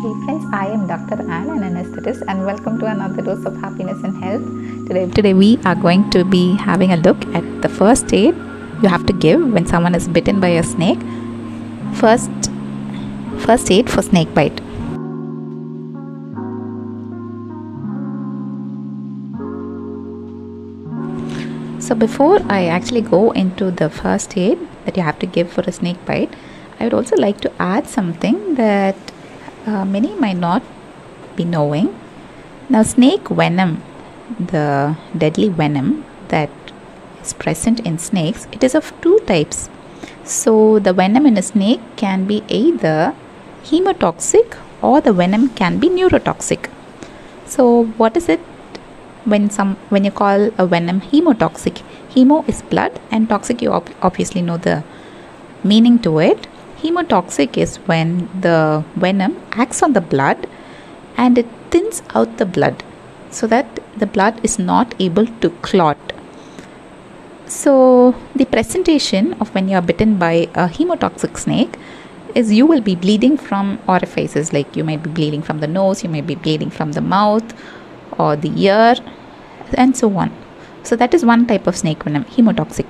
Hey friends, I am Dr. Ann, an anesthetist, and welcome to another dose of happiness and health. Today we are going to be having a look at the first aid you have to give when someone is bitten by a snake. First aid for snake bite. So before I actually go into the first aid that you have to give for a snake bite, I would also like to add something that many might not be knowing. Now, snake venom, the deadly venom that is present in snakes, it is of two types. So the venom in a snake can be either hemotoxic or the venom can be neurotoxic. So what is it when you call a venom hemotoxic? Hemo is blood and toxic, you obviously know the meaning to it. Hemotoxic is when the venom acts on the blood and it thins out the blood so that the blood is not able to clot. So the presentation of when you are bitten by a hemotoxic snake is you will be bleeding from orifices, like you might be bleeding from the nose, you might be bleeding from the mouth or the ear and so on. So that is one type of snake venom, hemotoxic.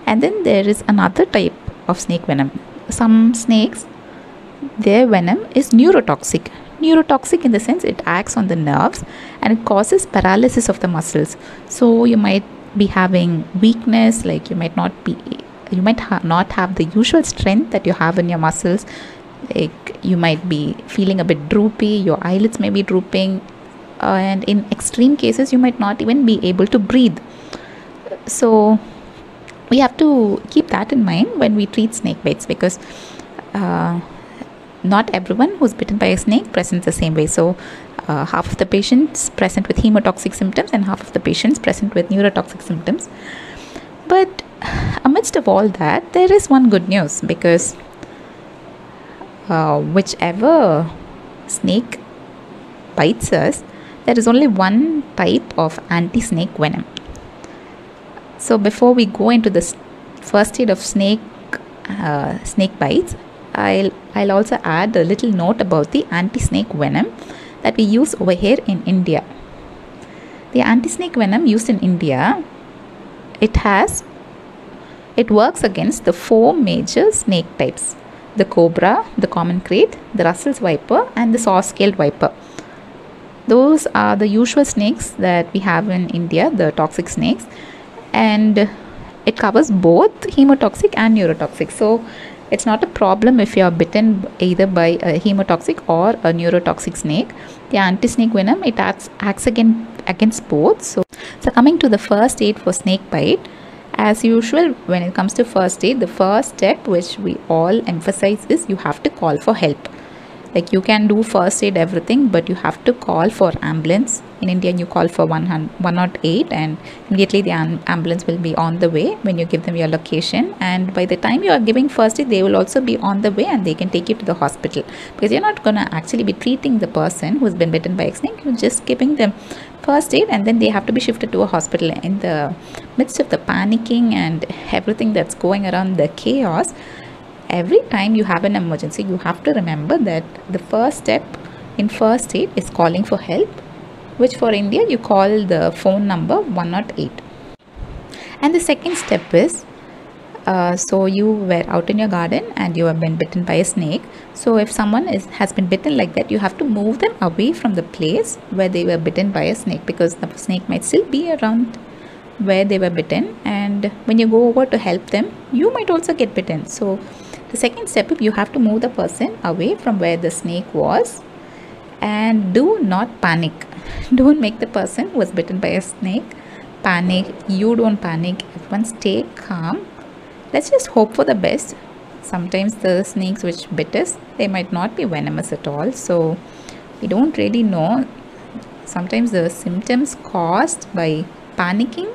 And then there is another type of snake venom. Some snakes, their venom is neurotoxic. Neurotoxic in the sense it acts on the nerves and it causes paralysis of the muscles. So you might be having weakness, like you might not have the usual strength that you have in your muscles. Like you might be feeling a bit droopy, your eyelids may be drooping, and in extreme cases you might not even be able to breathe. So we have to keep that in mind when we treat snake bites, because not everyone who's bitten by a snake presents the same way. So half of the patients present with hemotoxic symptoms and half of the patients present with neurotoxic symptoms. But amidst of all that, there is one good news, because whichever snake bites us, there is only one type of anti-snake venom. So before we go into the first aid of snake bites, I'll also add a little note about the anti-snake venom that we use over here in India. The anti-snake venom used in India, it works against the 4 major snake types: the cobra, the common krait, the Russell's viper, and the saw-scaled viper. Those are the usual snakes that we have in India, the toxic snakes, and it covers both hemotoxic and neurotoxic. So it's not a problem if you are bitten either by a hemotoxic or a neurotoxic snake. The anti-snake venom, it acts against both. So coming to the first aid for snake bite, as usual when it comes to first aid, the first step which we all emphasize is you have to call for help. Like you can do first aid everything, but you have to call for ambulance. In India, you call for 108 and immediately the ambulance will be on the way when you give them your location. And by the time you are giving first aid, they will also be on the way and they can take you to the hospital, because you're not going to actually be treating the person who's been bitten by a snake. You're just giving them first aid and then they have to be shifted to a hospital. In the midst of the panicking and everything that's going around, the chaos, every time you have an emergency, you have to remember that the first step in first aid is calling for help, which for India you call the phone number 108. And the second step is, so you were out in your garden and you have been bitten by a snake. So if someone has been bitten like that, you have to move them away from the place where they were bitten by a snake, because the snake might still be around where they were bitten, and when you go over to help them, you might also get bitten. So the second step, you have to move the person away from where the snake was, and do not panic. Don't make the person who was bitten by a snake panic. You don't panic. Everyone stay calm. Let's just hope for the best. Sometimes the snakes which bit us, they might not be venomous at all. So we don't really know. Sometimes the symptoms caused by panicking,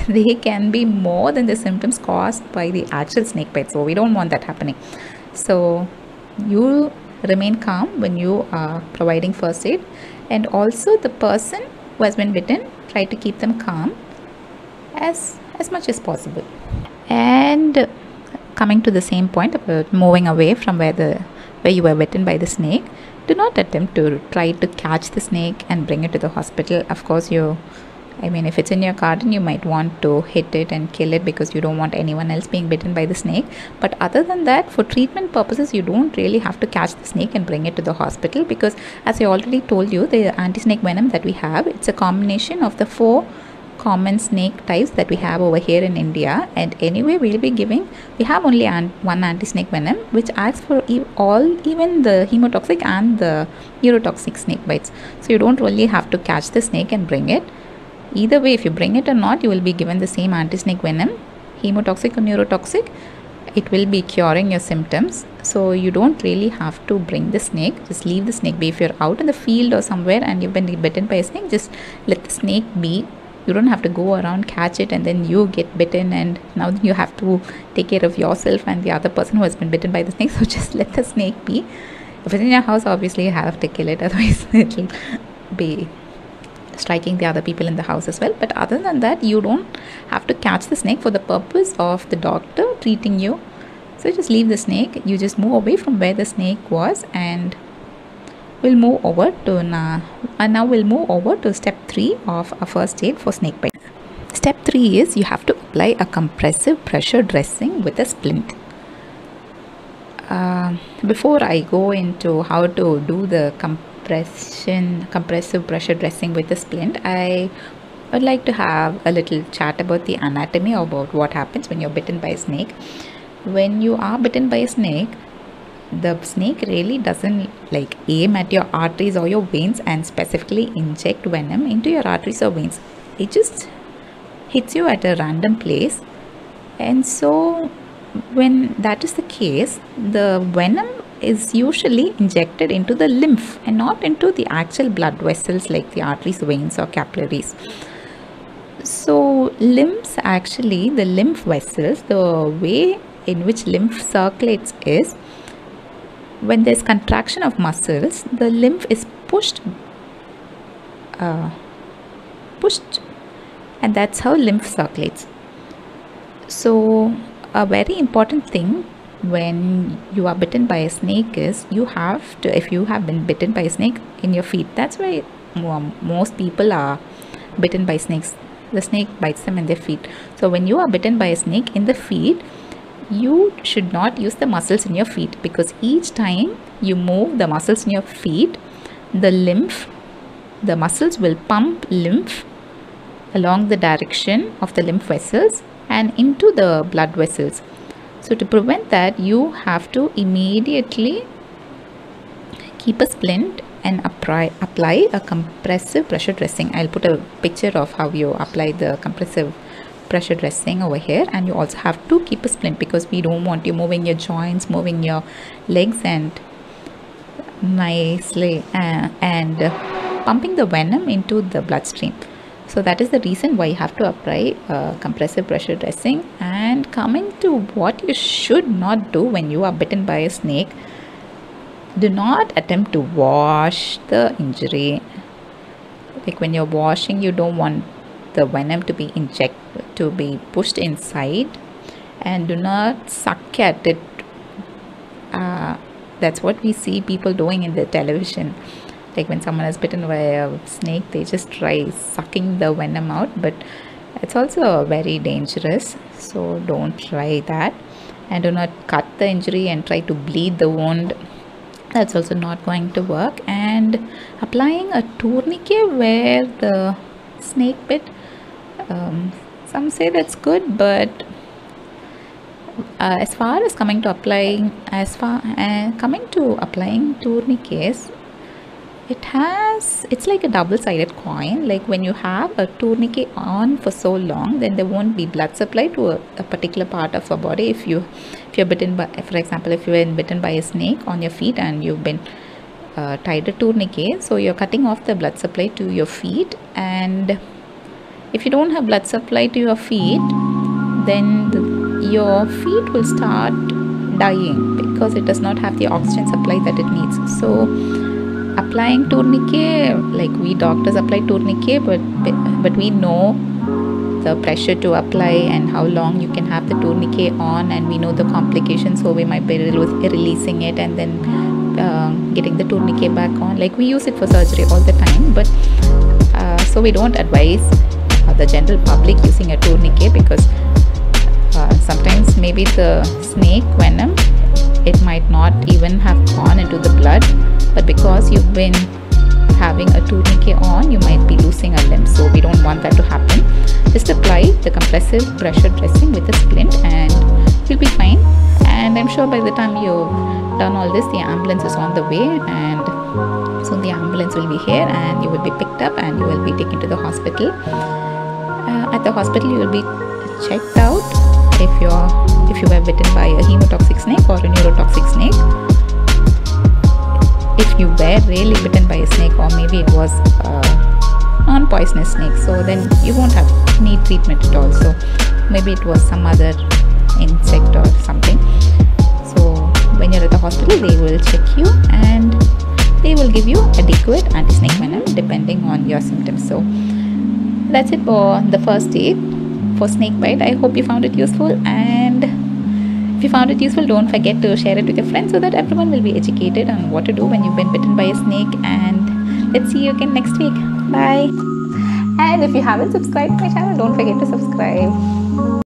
they can be more than the symptoms caused by the actual snake bite. So we don't want that happening. So you remain calm when you are providing first aid, and also the person who has been bitten, try to keep them calm as much as possible. And coming to the same point about moving away from where you were bitten by the snake, Do not attempt to try to catch the snake and bring it to the hospital. Of course, if it's in your garden, you might want to hit it and kill it because you don't want anyone else being bitten by the snake. But other than that, for treatment purposes, you don't really have to catch the snake and bring it to the hospital, because as I already told you, the anti-snake venom that we have, it's a combination of the 4 common snake types that we have over here in India. And anyway, we have only one anti-snake venom which acts for even the hemotoxic and the neurotoxic snake bites. So you don't really have to catch the snake and bring it. Either way, if you bring it or not, you will be given the same anti-snake venom, hemotoxic or neurotoxic. It will be curing your symptoms. So you don't really have to bring the snake. Just leave the snake be. If you're out in the field or somewhere and you've been bitten by a snake, just let the snake be. You don't have to go around, catch it, and then you get bitten, and now you have to take care of yourself and the other person who has been bitten by the snake. So just let the snake be. If it's in your house, obviously you have to kill it, otherwise it will be striking the other people in the house as well. But other than that, you don't have to catch the snake for the purpose of the doctor treating you. So just leave the snake. You just move away from where the snake was, and we'll move over to now we'll move over to step 3 of our first aid for snake bite. Step 3 is you have to apply a compressive pressure dressing with a splint. Before I go into how to do the compressive pressure dressing with the splint, I would like to have a little chat about the anatomy, about what happens when you're bitten by a snake. When you are bitten by a snake, the snake really doesn't aim at your arteries or your veins and specifically inject venom into your arteries or veins. It just hits you at a random place. And so when that is the case, the venom is usually injected into the lymph and not into the actual blood vessels like the arteries, veins or capillaries. So the lymph vessels, the way in which lymph circulates is, when there's contraction of muscles, the lymph is pushed, and that's how lymph circulates. So a very important thing when you are bitten by a snake is if you have been bitten by a snake in your feet, that's why most people are bitten by snakes. The snake bites them in their feet. So when you are bitten by a snake in the feet, you should not use the muscles in your feet, because each time you move the muscles in your feet, the muscles will pump lymph along the direction of the lymph vessels and into the blood vessels. So to prevent that, you have to immediately keep a splint and apply a compressive pressure dressing. I'll put a picture of how you apply the compressive pressure dressing over here. And you also have to keep a splint, because we don't want you moving your joints, moving your legs and nicely and pumping the venom into the bloodstream. So that is the reason why you have to apply compressive pressure dressing. And coming to what you should not do when you are bitten by a snake, do not attempt to wash the injury. Like when you're washing, you don't want the venom to be pushed inside, and do not suck at it. That's what we see people doing in the television. Like when someone is bitten by a snake, they just try sucking the venom out, but it's also very dangerous. So don't try that. And do not cut the injury and try to bleed the wound. That's also not going to work. And applying a tourniquet where the snake bit, some say that's good, but coming to applying tourniquets, it's like a double-sided coin. Like when you have a tourniquet on for so long, then there won't be blood supply to a particular part of your body. If you're bitten by, for example, if you've been bitten by a snake on your feet and you've been tied a tourniquet, so you're cutting off the blood supply to your feet. And if you don't have blood supply to your feet, then your feet will start dying because it does not have the oxygen supply that it needs. So applying tourniquet, like we doctors apply tourniquet, but we know the pressure to apply and how long you can have the tourniquet on, and we know the complications, so we might be releasing it and then getting the tourniquet back on. Like, we use it for surgery all the time, but so we don't advise the general public using a tourniquet, because sometimes maybe the snake venom, it might not even have gone into the blood, but because you've been having a tourniquet on, you might be losing a limb. So we don't want that to happen. Just apply the compressive pressure dressing with a splint and you'll be fine. And I'm sure by the time you've done all this, the ambulance is on the way, and so the ambulance will be here and you will be picked up and you will be taken to the hospital. At the hospital you will be checked out if you were bitten by a hemotoxic snake or a neurotoxic snake. If you were really bitten by a snake, or maybe it was a non-poisonous snake, so then you won't need treatment at all. So maybe it was some other insect or something. So when you're at the hospital, they will check you and they will give you adequate anti-snake venom depending on your symptoms. So that's it for the first aid for snake bite. I hope you found it useful, and if you found it useful, don't forget to share it with your friends so that everyone will be educated on what to do when you've been bitten by a snake. And let's see you again next week. Bye. And if you haven't subscribed to my channel, don't forget to subscribe.